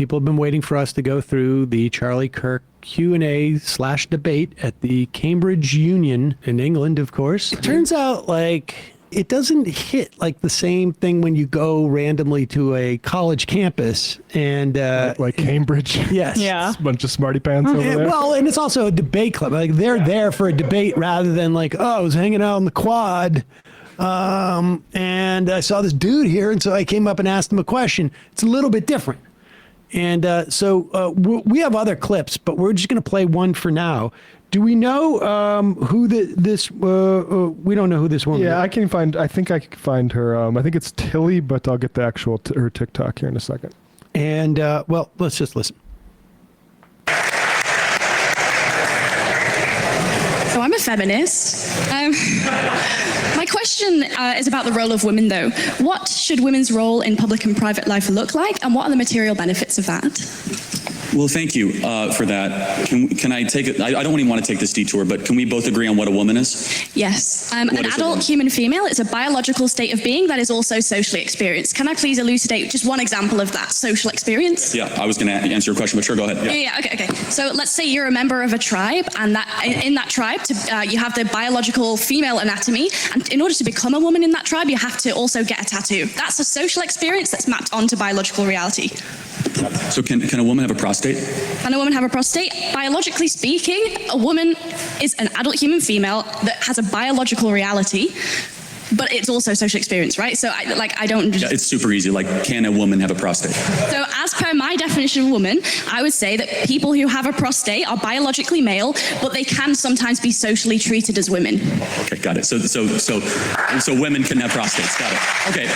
people have been waiting for us to go through the Charlie Kirk Q&A/debate at the Cambridge Union in England, of course. It turns out, like, it doesn't hit like the same thing when you go randomly to a college campus and like Cambridge. Yes. Yeah. A bunch of smarty pants over there. Well, and it's also a debate club. Like they're there for a debate rather than like, oh, I was hanging out on the quad and I saw this dude here, and so I came up and asked him a question. It's a little bit different. And so we have other clips, but we're just going to play one for now. Do we know who this? We don't know who this woman is. Yeah, I think I can find her. I think it's Tilly, but I'll get the actual her TikTok here in a second. And well, let's just listen. So I'm a feminist. My question is about the role of women, though. What should women's role in public and private life look like, and what are the material benefits of that? Well, thank you for that. Can I take it? I don't even want to take this detour, but can we both agree on what a woman is? Yes. An adult human female is a biological state of being that is also socially experienced. Can I please elucidate just one example of that social experience? Yeah, I was going to answer your question, but sure, go ahead. Yeah, okay. So let's say you're a member of a tribe, and that in that tribe, you have the biological female anatomy, and in order to become a woman in that tribe, you have to also get a tattoo. That's a social experience that's mapped onto biological reality. So can a woman have a prostate? Can a woman have a prostate? Biologically speaking, a woman is an adult human female that has a biological reality, but it's also social experience, right? So I don't just... Yeah, it's super easy. Like, can a woman have a prostate? So as per my definition of woman, I would say that people who have a prostate are biologically male, but they can sometimes be socially treated as women. Okay, got it. So women can have prostates. Got it. Okay.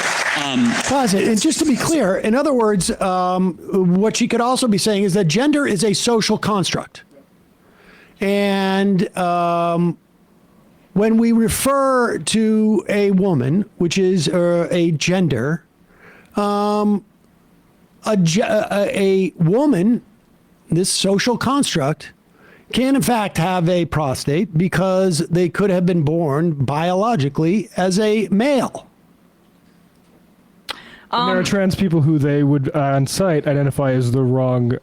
Pause it. And just to be clear, in other words, what she could also be saying is that gender is a social construct. And when we refer to a woman, which is a gender, a woman, this social construct, can in fact have a prostate because they could have been born biologically as a male. And there are trans people who they would, on site, identify as the wrong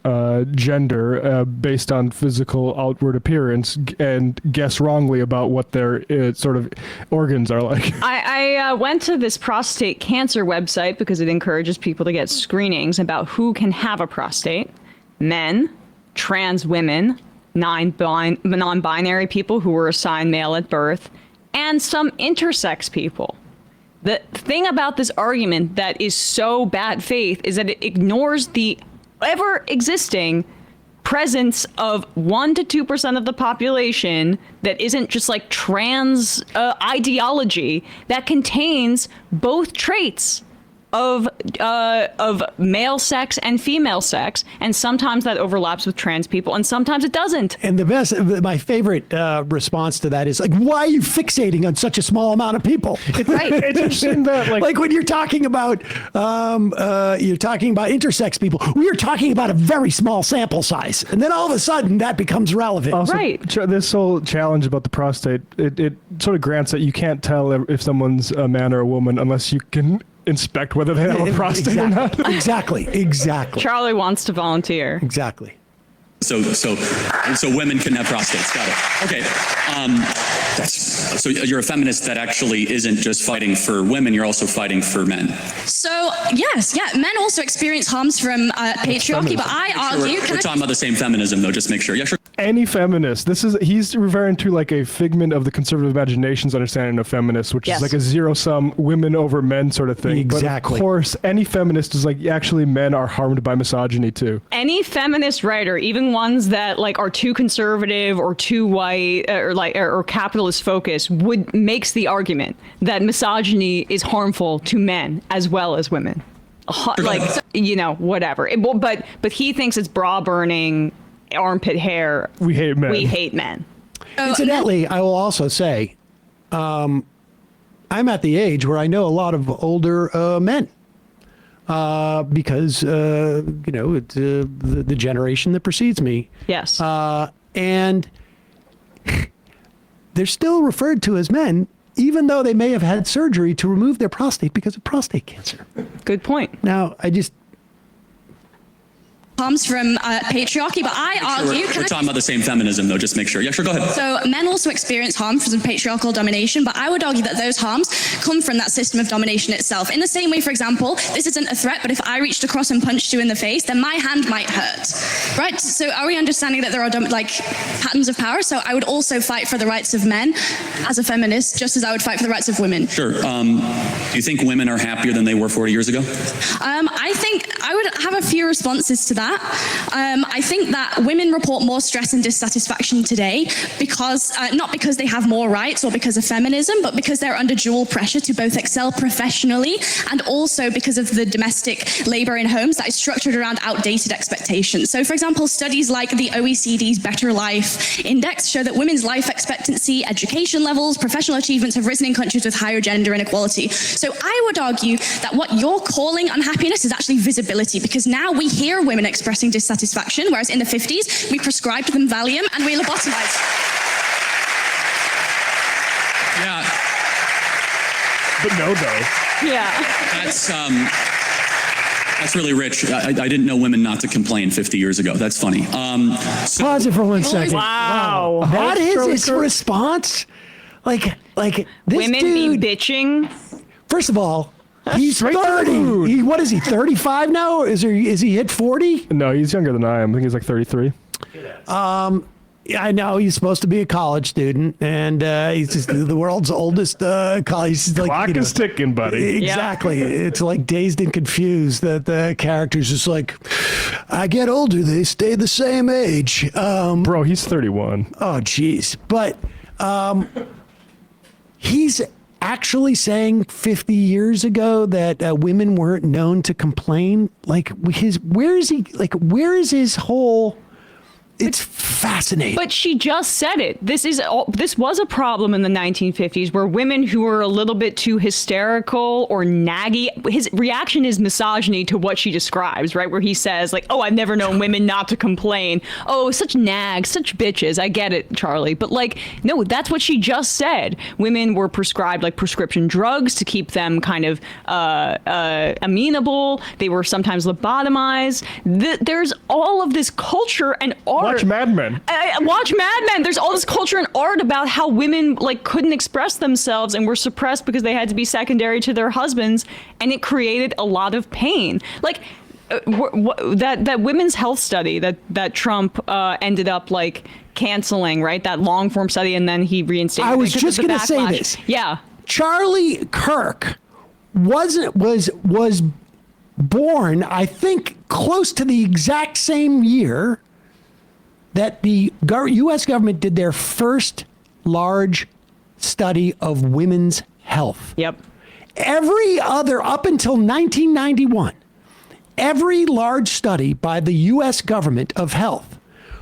gender based on physical outward appearance and guess wrongly about what their sort of organs are like. I went to this prostate cancer website because it encourages people to get screenings about who can have a prostate. Men, trans women, non-binary people who were assigned male at birth, and some intersex people. The thing about this argument that is so bad faith is that it ignores the ever-existing presence of 1% to 2% of the population that isn't just like trans ideology that contains both traits of male sex and female sex, and sometimes that overlaps with trans people, and sometimes it doesn't. And my favorite response to that is like, why are you fixating on such a small amount of people? Right. It's interesting that like when you're talking about intersex people, we are talking about a very small sample size, and then all of a sudden that becomes relevant. Also, right. This whole challenge about the prostate, it sort of grants that you can't tell if someone's a man or a woman unless you can inspect whether they have a prostate or not. Exactly. Charlie wants to volunteer. Exactly. So women can have prostates. Got it. Okay. So you're a feminist that actually isn't just fighting for women, you're also fighting for men. So yes, men also experience harms from patriarchy, but I argue... We're talking about the same feminism, though, just make sure. Yeah, sure. Any feminist, he's referring to like a figment of the conservative imagination's understanding of feminists, which is like a zero-sum women over men sort of thing. Exactly. But of course, any feminist is like, actually men are harmed by misogyny too. Any feminist writer, even ones that like are too conservative or too white or capitalist focused, makes the argument that misogyny is harmful to men as well as women. Whatever. But he thinks it's bra burning, armpit hair. We hate men. We hate men. Incidentally, I will also say, I'm at the age where I know a lot of older men. Because it's the generation that precedes me. Yes. And they're still referred to as men, even though they may have had surgery to remove their prostate because of prostate cancer. Good point. Now, harms from patriarchy, but I argue... We're talking about the same feminism, though, just make sure. Yeah, sure, go ahead. So men also experience harm from patriarchal domination, but I would argue that those harms come from that system of domination itself. In the same way, for example, this isn't a threat, but if I reached across and punched you in the face, then my hand might hurt, right? So are we understanding that there are patterns of power? So I would also fight for the rights of men as a feminist, just as I would fight for the rights of women. Sure. Do you think women are happier than they were 40 years ago? I think I would have a few responses to that. I think that women report more stress and dissatisfaction today because, not because they have more rights or because of feminism, but because they're under dual pressure to both excel professionally and also because of the domestic labor in homes that is structured around outdated expectations. So, for example, studies like the OECD's Better Life Index show that women's life expectancy, education levels, professional achievements have risen in countries with higher gender inequality. So I would argue that what you're calling unhappiness is actually visibility, because now we hear women expressing dissatisfaction, whereas in the 50s, we prescribed them Valium and we lobotomized. Yeah. But no, though. Yeah. That's really rich. I didn't know women not to complain 50 years ago. That's funny. Pause it for 1 second. Wow. That is his response? Like this Women dude, be bitching. first of all, he's Straight to the 30. mood. What is he, 35 now? Is he hit 40? No, he's younger than I am. I think he's like 33. Yeah, I know he's supposed to be a college student, and he's just the world's oldest college. He's like, Clock is ticking, buddy. Exactly. It's like Dazed and Confused that the character's just like, I get older, they stay the same age. Bro, he's 31. Oh, geez. But he's actually saying 50 years ago that women weren't known to complain. Like, where is his whole... It's fascinating. But she just said it. This was a problem in the 1950s where women who were a little bit too hysterical or naggy, his reaction is misogyny to what she describes, right? Where he says like, oh, I've never known women not to complain. Oh, such nags, such bitches. I get it, Charlie. But like, no, that's what she just said. Women were prescribed like prescription drugs to keep them kind of amenable. They were sometimes lobotomized. There's all of this culture and art. Watch Mad Men. Watch Mad Men. There's all this culture and art about how women like couldn't express themselves and were suppressed because they had to be secondary to their husbands, and it created a lot of pain. Like that women's health study that Trump ended up like canceling, right? That long form study, and then he reinstated. I was just going to say this. Yeah, Charlie Kirk was born, I think, close to the exact same year that the U.S. government did their first large study of women's health. Yep. Every other, up until 1991, every large study by the U.S. government of health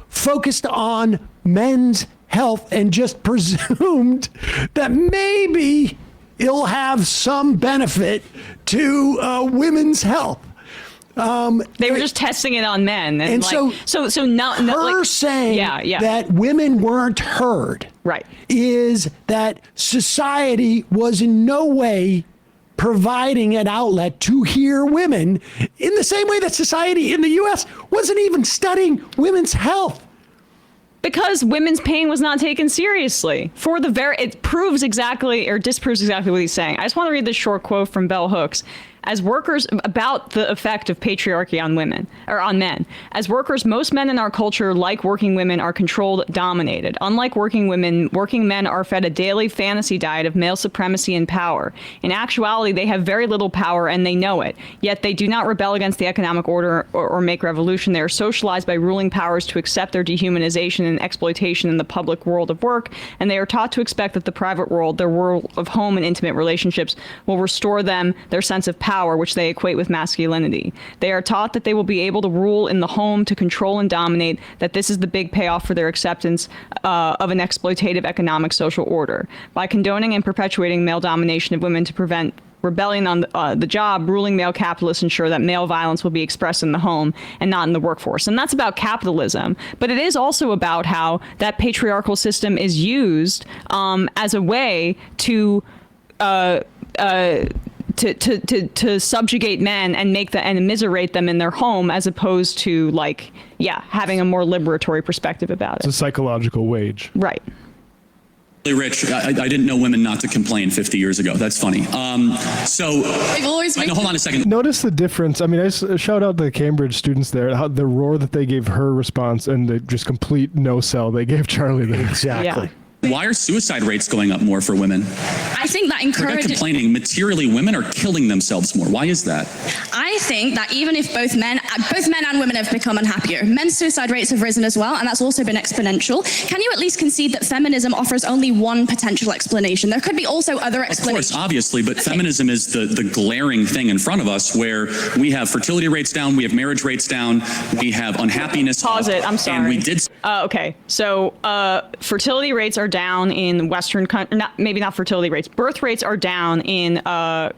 focused on men's health and just presumed that maybe it'll have some benefit to women's health. They were just testing it on men, and like, so now her saying that women weren't heard, right, is that society was in no way providing an outlet to hear women in the same way that society in the U.S. wasn't even studying women's health. Because women's pain was not taken seriously. It proves exactly or disproves exactly what he's saying. I just want to read this short quote from Bell Hooks. As workers, about the effect of patriarchy on women, or on men. As workers, most men in our culture, like working women, are controlled, dominated. Unlike working women, working men are fed a daily fantasy diet of male supremacy and power. In actuality, they have very little power and they know it. Yet they do not rebel against the economic order or make revolution. They are socialized by ruling powers to accept their dehumanization and exploitation in the public world of work, and they are taught to expect that the private world, their world of home and intimate relationships, will restore them their sense of power, which they equate with masculinity. They are taught that they will be able to rule in the home, to control and dominate, that this is the big payoff for their acceptance of an exploitative economic social order. By condoning and perpetuating male domination of women to prevent rebellion on the job, ruling male capitalists ensure that male violence will be expressed in the home and not in the workforce. And that's about capitalism. But it is also about how that patriarchal system is used as a way to to subjugate men and make and immiserate them in their home, as opposed to like, having a more liberatory perspective about it. It's a psychological wage. Right. Rich, I didn't know women not to complain 50 years ago. That's funny. Hold on a second. Notice the difference. I mean, I shout out the Cambridge students there, how the roar that they gave her response and the just complete no sell they gave Charlie there. Exactly. Yeah. Why are suicide rates going up more for women? I think that We're not encourages. complaining. Materially, women are killing themselves more. Why is that? I think that even if both men and women have become unhappier, men's suicide rates have risen as well, and that's also been exponential. Can you at least concede that feminism offers only one potential explanation? There could be also other explanations. Of course, obviously, but feminism is the glaring thing in front of us, where we have fertility rates down, we have marriage rates down, we have unhappiness. Pause it. I'm sorry. And we did. Okay, so fertility rates are down in Western countries. Maybe not fertility rates. Birth rates are down in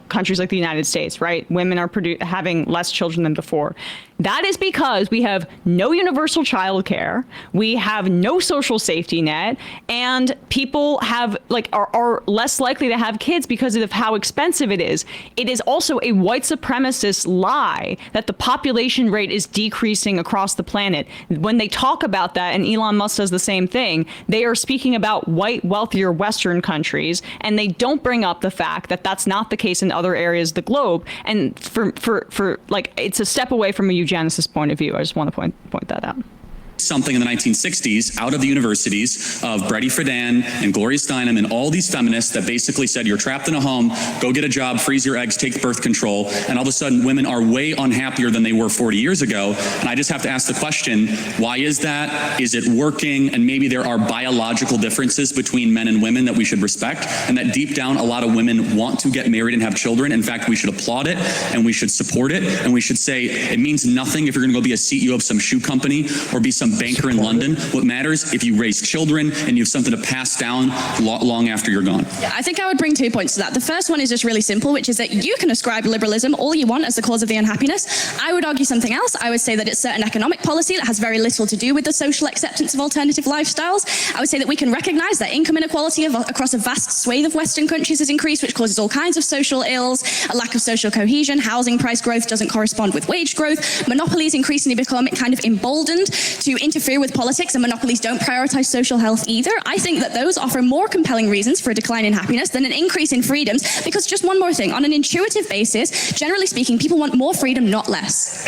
countries like the United States, right? Women are having less children than before. That is because we have no universal child care, we have no social safety net, and people have are less likely to have kids because of how expensive it is. It is also a white supremacist lie that the population rate is decreasing across the planet. When they talk about that, and Elon Musk does the same thing, they are speaking about white, wealthier Western countries, and they don't bring up the fact that that's not the case in other areas of the globe. And for it's a step away from a eugenicist point of view. I just want to point that out. Something in the 1960s out of the universities of Bretty Friedan and Gloria Steinem and all these feminists that basically said, you're trapped in a home, go get a job, freeze your eggs, take birth control. And all of a sudden, women are way unhappier than they were 40 years ago. And I just have to ask the question, why is that? Is it working? And maybe there are biological differences between men and women that we should respect. And that deep down, a lot of women want to get married and have children. In fact, we should applaud it and we should support it. And we should say, it means nothing if you're going to go be a CEO of some shoe company or be some banker in London. What matters if you raise children and you have something to pass down long after you're gone. Yeah, I think I would bring 2 points to that. The first one is just really simple, which is that you can ascribe liberalism all you want as the cause of the unhappiness. I would argue something else. I would say that it's certain economic policy that has very little to do with the social acceptance of alternative lifestyles. I would say that we can recognize that income inequality across a vast swathe of Western countries has increased, which causes all kinds of social ills, a lack of social cohesion, housing price growth doesn't correspond with wage growth, monopolies increasingly become kind of emboldened to interfere with politics, and monopolies don't prioritize social health either. I think that those offer more compelling reasons for a decline in happiness than an increase in freedoms, because just one more thing, on an intuitive basis, generally speaking, people want more freedom, not less.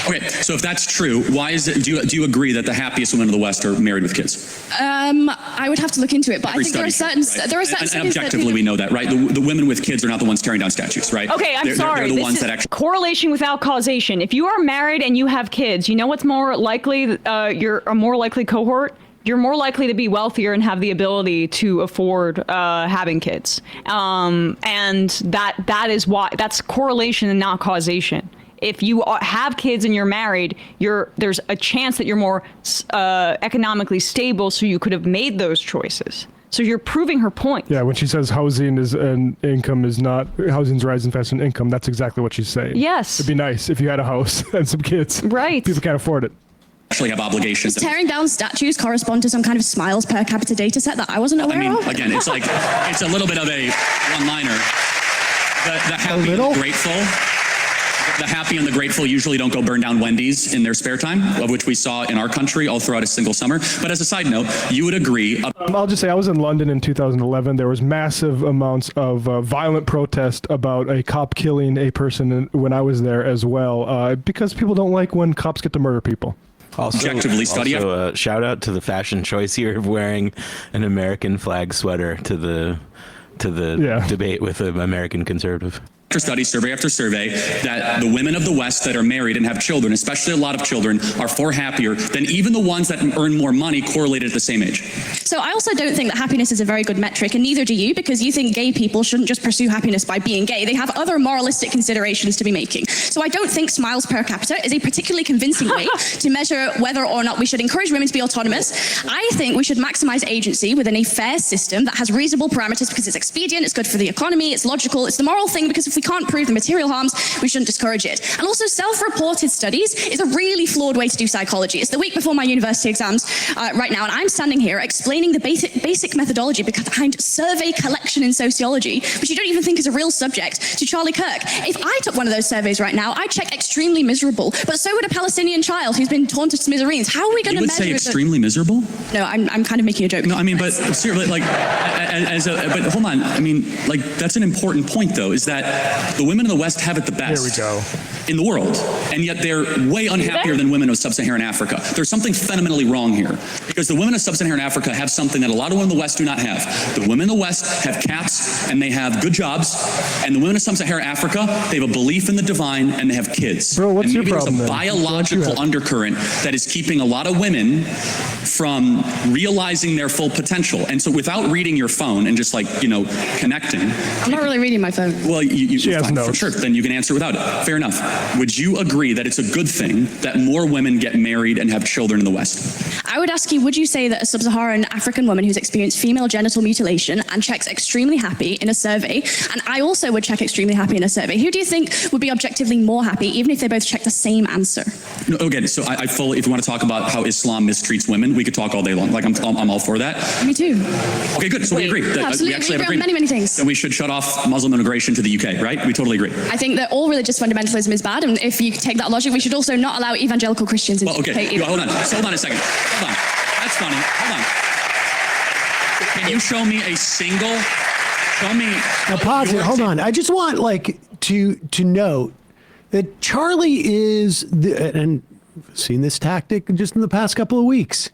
Okay, so if that's true, why is it, do you agree that the happiest women of the West are married with kids? I would have to look into it, but I think there are certain and objectively we know that, right? The women with kids are not the ones tearing down statues, right? Okay, I'm sorry. They're the ones that actually... Correlation without causation. If you are married and you have kids, you know what's more likely? You're a more likely cohort. You're more likely to be wealthier and have the ability to afford having kids. And that is why, that's correlation and not causation. If you have kids and you're married, there's a chance that you're more economically stable, so you could have made those choices. So you're proving her point. Yeah, when she says housing's rising faster than income, that's exactly what she's saying. Yes. It'd be nice if you had a house and some kids. Right. People can't afford it. Actually have obligations. Does tearing down statues correspond to some kind of smiles per capita data set that I wasn't aware of? Again, it's a little bit of a one-liner. The happy and the grateful. The happy and the grateful usually don't go burn down Wendy's in their spare time, of which we saw in our country all throughout a single summer. But as a side note, you would agree. I'll just say I was in London in 2011. There was massive amounts of violent protest about a cop killing a person when I was there as well, because people don't like when cops get to murder people. Objectively study. Also, shout out to the fashion choice here of wearing an American flag sweater to the debate with an American conservative. After study, survey after survey, that the women of the West that are married and have children, especially a lot of children, are far happier than even the ones that earn more money correlated at the same age. So I also don't think that happiness is a very good metric, and neither do you, because you think gay people shouldn't just pursue happiness by being gay. They have other moralistic considerations to be making. So I don't think smiles per capita is a particularly convincing way to measure whether or not we should encourage women to be autonomous. I think we should maximize agency within a fair system that has reasonable parameters, because it's expedient, it's good for the economy, it's logical, it's the moral thing, because if we we can't prove the material harms, we shouldn't discourage it. And also, self-reported studies is a really flawed way to do psychology. It's the week before my university exams right now, and I'm standing here explaining the basic methodology behind survey collection in sociology, which you don't even think is a real subject, to Charlie Kirk. If I took one of those surveys right now, I'd check extremely miserable, but so would a Palestinian child who's been torn to smithereens. How are we going to measure? You would say extremely miserable? No, I'm kind of making a joke. No, I mean, but seriously, like, but hold on. I mean, like, that's an important point, though, is that the women in the West have it the best. There we go. In the world, and yet they're way unhappier than women of sub-Saharan Africa. There's something fundamentally wrong here, because the women of sub-Saharan Africa have something that a lot of women in the West do not have. The women in the West have cats, and they have good jobs, and the women of sub-Saharan Africa, they have a belief in the divine, and they have kids. Bro, what's and your maybe problem there's a then? biological undercurrent that is keeping a lot of women from realizing their full potential. And so without reading your phone and just, like, you know, connecting. I'm not really reading my phone. Well, She has fine, for notes. sure. Then you can answer without it. Fair enough. Would you agree that it's a good thing that more women get married and have children in the West? I would ask you, would you say that a sub-Saharan African woman who's experienced female genital mutilation and checks extremely happy in a survey, and I also would check extremely happy in a survey, who do you think would be objectively more happy, even if they both check the same answer? No, again, so I fully, if you want to talk about how Islam mistreats women, we could talk all day long. Like, I'm all for that. Me too. Okay, good. So we agree. Absolutely. We actually We have agree on agreement. many things. Then we should shut off Muslim immigration to the UK, right? We totally agree. I think that all religious fundamentalism is bad, and if you take that logic, we should also not allow evangelical Christians into Well, the okay. UK either. Hold on. So hold on a second. Hold on. That's funny. Hold on. Can you show me a single? Show me. Now pause it. Hold on. I just want to note that Charlie is and I've seen this tactic just in the past couple of weeks.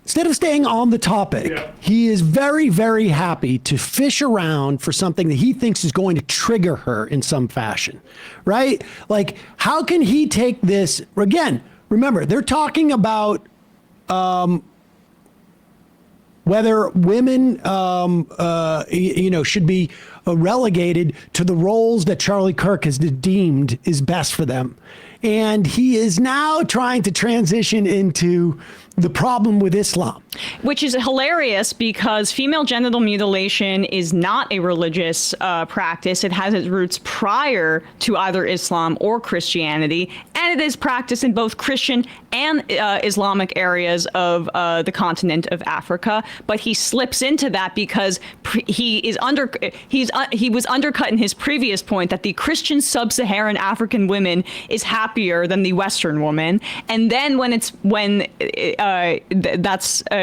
Instead of staying on the topic, he is very, very happy to fish around for something that he thinks is going to trigger her in some fashion, right? Like, how can he take this? Again, remember, they're talking about whether women, should be relegated to the roles that Charlie Kirk has deemed is best for them. And he is now trying to transition into the problem with Islam. Which is hilarious because female genital mutilation is not a religious practice. It has its roots prior to either Islam or Christianity, and it is practiced in both Christian and Islamic areas of the continent of Africa. But he slips into that because he was undercut in his previous point that the Christian sub-Saharan African woman is happier than the Western woman, and then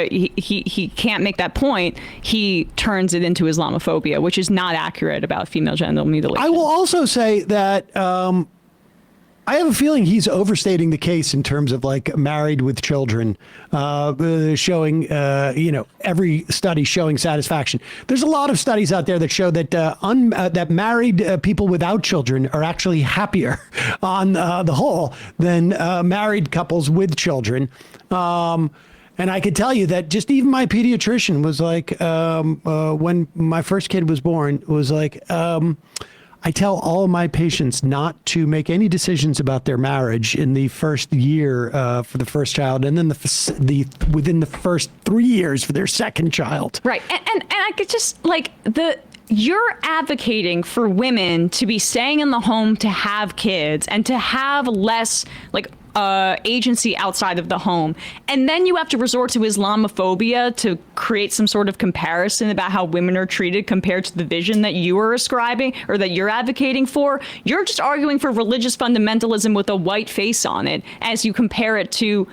he can't make that point, he turns it into Islamophobia, which is not accurate about female genital mutilation. I will also say that I have a feeling he's overstating the case in terms of like married with children, showing, every study showing satisfaction. There's a lot of studies out there that show that that married people without children are actually happier on the whole than married couples with children. And I could tell you that just even my pediatrician was like, when my first kid was born, was like, I tell all of my patients not to make any decisions about their marriage in the first year for the first child, and then within the first 3 years for their second child. Right, and I could just you're advocating for women to be staying in the home to have kids and to have less agency outside of the home. And then you have to resort to Islamophobia to create some sort of comparison about how women are treated compared to the vision that you are ascribing or that you're advocating for. You're just arguing for religious fundamentalism with a white face on it as you compare it to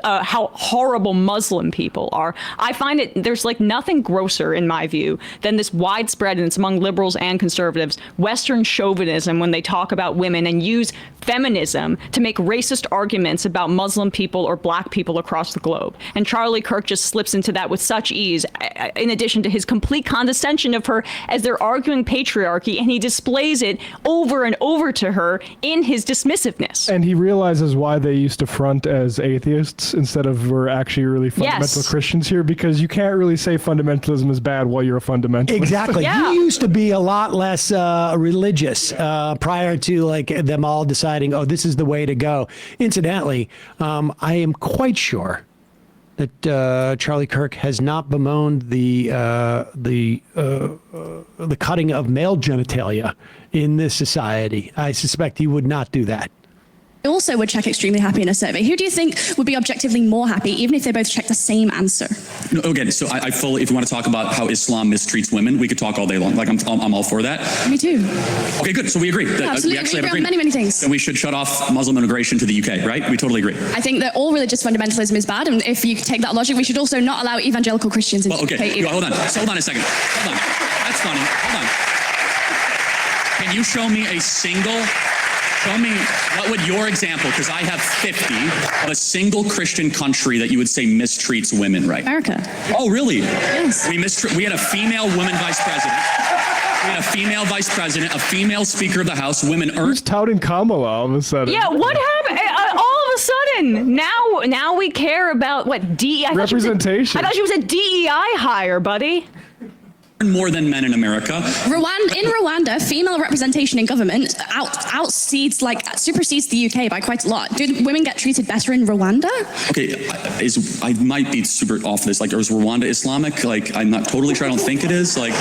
how horrible Muslim people are. I find there's nothing grosser in my view than this widespread, and it's among liberals and conservatives, Western chauvinism when they talk about women and use feminism to make racist arguments about Muslim people or black people across the globe. And Charlie Kirk just slips into that with such ease, in addition to his complete condescension of her as they're arguing patriarchy, and he displays it over and over to her in his dismissiveness. And he realizes why they used to front as atheists instead of we're actually really fundamental Christians here, because you can't really say fundamentalism is bad while you're a fundamentalist. Exactly. Yeah. You used to be a lot less religious prior to them all deciding, oh, this is the way to go. Incidentally, I am quite sure that Charlie Kirk has not bemoaned the cutting of male genitalia in this society. I suspect he would not do that. Also would check extremely happy in a survey. Who do you think would be objectively more happy, even if they both check the same answer? No, again, so I fully, if you want to talk about how Islam mistreats women, we could talk all day long. Like, I'm all for that. Me too. Okay, good. So we agree. Absolutely. We actually We have agree on many things. Then we should shut off Muslim immigration to the UK, right? We totally agree. I think that all religious fundamentalism is bad, and if you take that logic, we should also not allow evangelical Christians into Well, the okay, UK either. hold on. So hold on a second. Hold on. That's funny. Hold on. Can you show me a single... Show me, what would your example, because I have 50, of a single Christian country that you would say mistreats women, right? America. Oh, really? Yes. We had a female woman vice president. We had a female vice president, a female speaker of the House. Women earned... Who's touting Kamala all of a sudden? Yeah, what happened? All of a sudden, now we care about what DEI Representation. I thought she was a DEI hire, buddy. more than men in America. In Rwanda, female representation in government supersedes the UK by quite a lot. Do women get treated better in Rwanda? Okay, I might be super off this. Like, is Rwanda Islamic? Like, I'm not totally sure. I don't think it is. Like,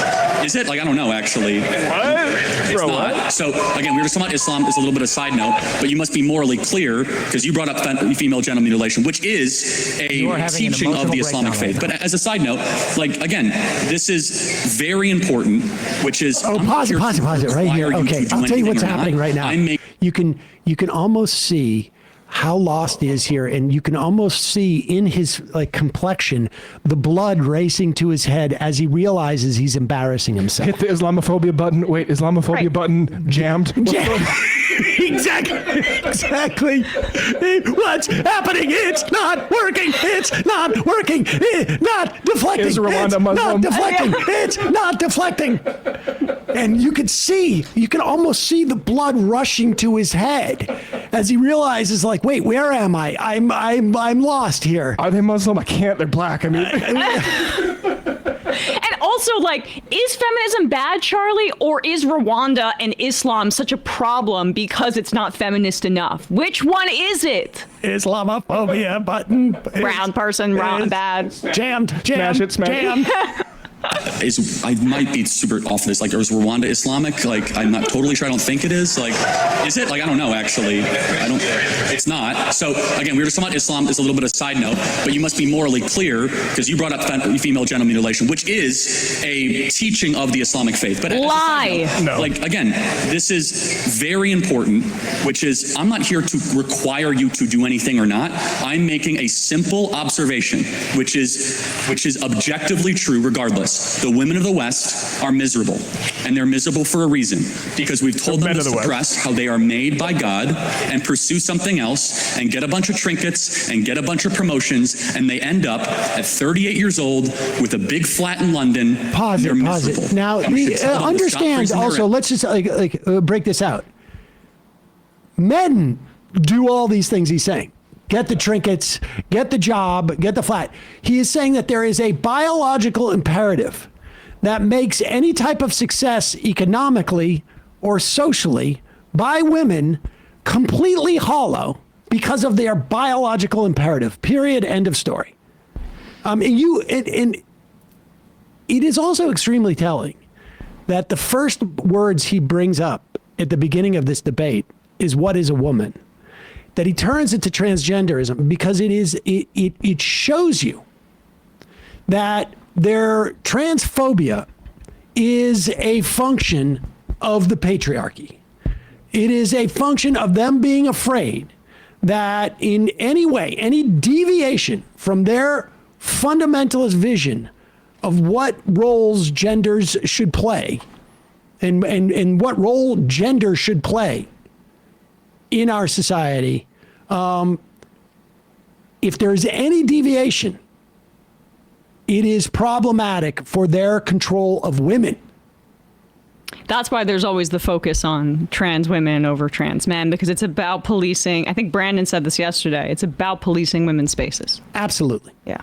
is it? Like, I don't know, actually. It's not. So, again, we were just talking about Islam as a little bit of a side note, but you must be morally clear, because you brought up female genital mutilation, which is a teaching of the Islamic faith. But as a side note, like, again, this is very important, which is... Oh, pause it right here. Okay, I'll tell you what's happening right now. You can almost see how lost he is here, and you can almost see in his complexion the blood racing to his head as he realizes he's embarrassing himself. Hit the Islamophobia button. Wait, Islamophobia button jammed. Exactly. What's happening? It's not working. It's not working. It's not deflecting. Is Rwanda it's Muslim? not deflecting. It's not deflecting. And you can almost see the blood rushing to his head as he realizes, like, wait, where am I? I'm lost here. Are they Muslim? I can't. They're black. I mean. And also, is feminism bad, Charlie, or is Rwanda and Islam such a problem because it's not feminist enough? Which one is it? Islamophobia button. Brown person, bad. Jammed. Smash it. Jammed. I might be super off this. Like, is Rwanda Islamic? Like, I'm not totally sure. I don't think it is. Like, is it? Like, I don't know, actually. It's not. So, again, we were just talking about Islam as a little bit of a side note, but you must be morally clear, because you brought up female genital mutilation, which is a teaching of the Islamic faith. But lie. Like, again, this is very important, which is, I'm not here to require you to do anything or not. I'm making a simple observation, which is objectively true regardless. The women of the West are miserable, and they're miserable for a reason, because we've told them to suppress how they are made by God and pursue something else and get a bunch of trinkets and get a bunch of promotions, and they end up at 38 years old with a big flat in London. Pause it. Now, understand also, let's just break this out. Men do all these things he's saying. Get the trinkets, get the job, get the flat. He is saying that there is a biological imperative that makes any type of success economically or socially by women completely hollow because of their biological imperative. Period. End of story. And it is also extremely telling that the first words he brings up at the beginning of this debate is, what is a woman? That he turns it to transgenderism, because it shows you that their transphobia is a function of the patriarchy. It is a function of them being afraid that in any way, any deviation from their fundamentalist vision of what roles genders should play and what role gender should play in our society, if there's any deviation, it is problematic for their control of women. That's why there's always the focus on trans women over trans men, because it's about policing. I think Brandon said this yesterday. It's about policing women's spaces. Absolutely. Yeah.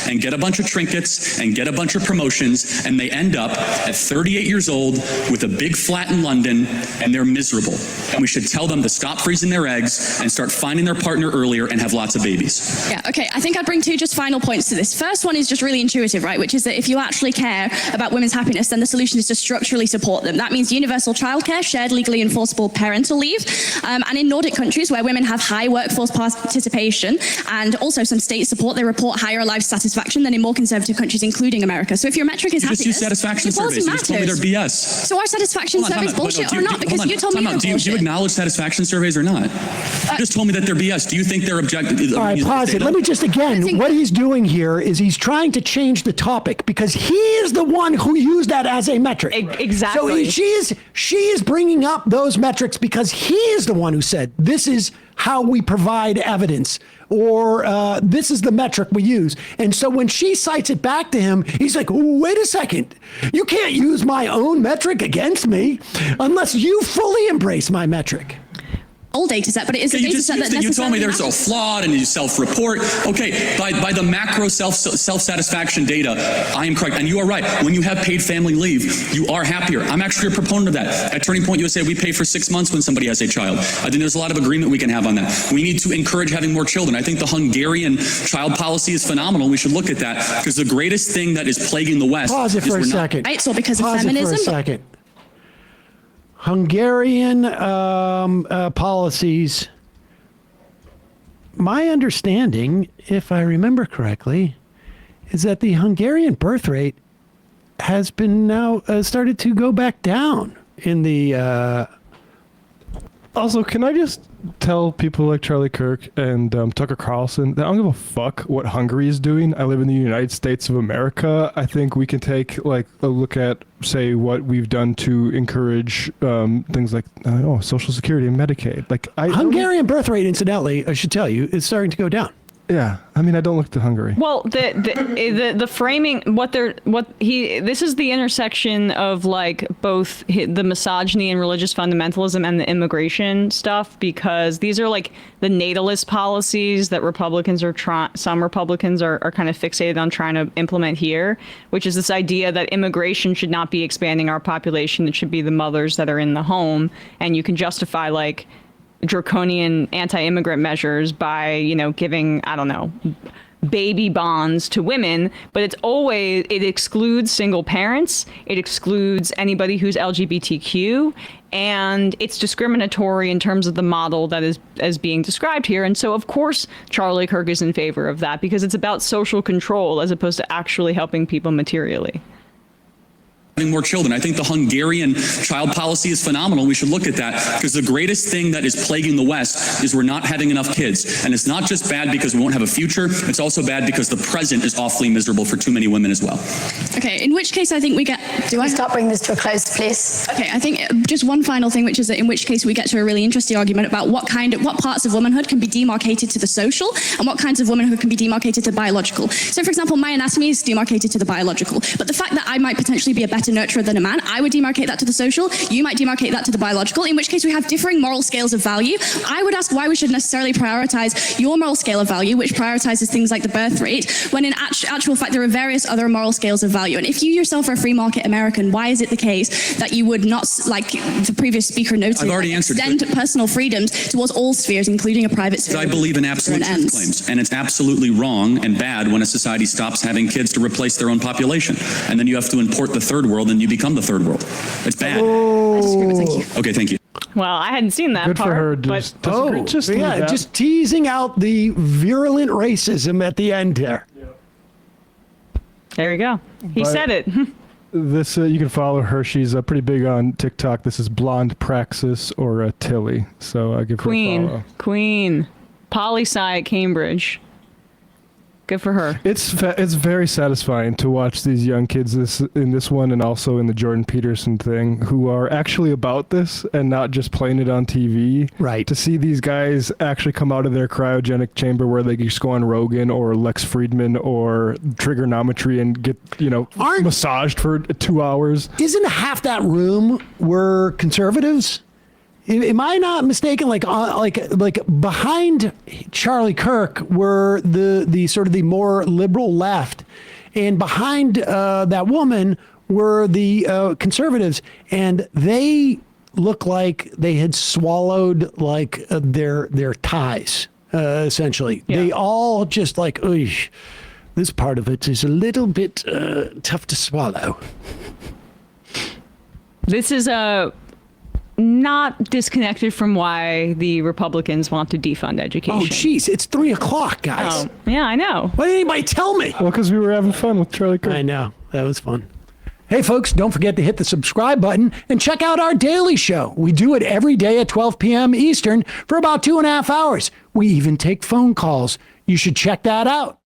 and get a bunch of trinkets and get a bunch of promotions, and they end up at 38 years old with a big flat in London, and they're miserable. And we should tell them to stop freezing their eggs and start finding their partner earlier and have lots of babies. Yeah, okay. I think I'd bring two just final points to this. First one is just really intuitive, right? Which is that if you actually care about women's happiness, then the solution is to structurally support them. That means universal childcare, shared legally enforceable parental leave, and in Nordic countries where women have high workforce participation and also some state support, they report higher life satisfaction than in more conservative countries, including America. So if your metric is You happiness, just use satisfaction surveys. You just told me they're BS. So are satisfaction surveys bullshit or not? Because you told me they're bullshit. Do you acknowledge satisfaction surveys or not? You just told me that they're BS. Do you think they're objective? All right, pause it. Let me just, again, what he's doing here is he's trying to change the topic because he is the one who used that as a metric. Exactly. So she is bringing up those metrics because he is the one who said, this is how we provide evidence, or this is the metric we use. And so when she cites it back to him, he's like, wait a second, you can't use my own metric against me unless you fully embrace my metric. Old data set, but it is a data set that necessarily You told me they're so matters. flawed and you self-report. Okay, by the macro self-satisfaction data, I am correct. And you are right. When you have paid family leave, you are happier. I'm actually a proponent of that. At Turning Point USA, we pay for 6 months when somebody has a child. I think there's a lot of agreement we can have on that. We need to encourage having more children. I think the Hungarian child policy is phenomenal. We should look at that because the greatest thing that is plaguing the West Pause it is for a we're not- second. Right, so because of Pause feminism. it for a second. Hungarian policies. My understanding, if I remember correctly, is that the Hungarian birth rate has been now started to go back down in the. Also, can I just tell people like Charlie Kirk and Tucker Carlson that I don't give a fuck what Hungary is doing. I live in the United States of America. I think we can take like a look at, say, what we've done to encourage things like Social Security and Medicaid. Like Hungarian birth rate, incidentally, I should tell you, is starting to go down. Yeah, I mean, I don't look to Hungary. Well, the framing, this is the intersection of like both the misogyny and religious fundamentalism and the immigration stuff, because these are like the natalist policies that some Republicans are kind of fixated on trying to implement here, which is this idea that immigration should not be expanding our population. It should be the mothers that are in the home, and you can justify like draconian anti-immigrant measures by, giving, I don't know, baby bonds to women, but it excludes single parents, it excludes anybody who's LGBTQ, and it's discriminatory in terms of the model that is being described here. And so, of course, Charlie Kirk is in favor of that because it's about social control as opposed to actually helping people materially. Having more children. I think the Hungarian child policy is phenomenal. We should look at that because the greatest thing that is plaguing the West is we're not having enough kids. And it's not just bad because we won't have a future. It's also bad because the present is awfully miserable for too many women as well. Okay, in which case I think we get... Do I start bringing this to a close, please? Okay, I think just one final thing, which is that in which case we get to a really interesting argument about what parts of womanhood can be demarcated to the social and what kinds of womanhood can be demarcated to biological. So, for example, my anatomy is demarcated to the biological, but the fact that I might potentially be a better nurturer than a man, I would demarcate that to the social, you might demarcate that to the biological, in which case we have differing moral scales of value. I would ask why we should necessarily prioritize your moral scale of value, which prioritizes things like the birth rate, when in actual fact there are various other moral scales of value. And if you yourself are a free market American, why is it the case that you would not, like the previous speaker noted, I've already answered extend personal freedoms towards all spheres, including a private sphere? I believe in absolute truth claims, and it's absolutely wrong and bad when a society stops having kids to replace their own population. And then you have to import the third world and you become the third world. It's bad. Thank you. Okay, thank you. Well, I hadn't seen that Good part, for her. but Just teasing out the virulent racism at the end there. there you go. He said it. This you can follow her. She's pretty big on TikTok. This is Blonde Praxis or Tilly. So I give her a follow. Queen, poli-sci at Cambridge. Good for her. It's very satisfying to watch these young kids in this one and also in the Jordan Peterson thing who are actually about this and not just playing it on TV. Right. To see these guys actually come out of their cryogenic chamber where they just go on Rogan or Lex Friedman or trigonometry and get, massaged for 2 hours. Isn't half that room were conservatives? Am I not mistaken? Like behind Charlie Kirk were the sort of the more liberal left, and behind that woman were the conservatives, and they look like they had swallowed like their ties, essentially. Yeah. They all just like, this part of it is a little bit tough to swallow. This is not disconnected from why the Republicans want to defund education. Oh, jeez, it's 3:00, guys. Oh, yeah, I know. Why didn't anybody tell me? Well, because we were having fun with Charlie Kirk. I know. That was fun. Hey, folks, don't forget to hit the subscribe button and check out our daily show. We do it every day at 12 p.m. Eastern for about 2.5 hours. We even take phone calls. You should check that out.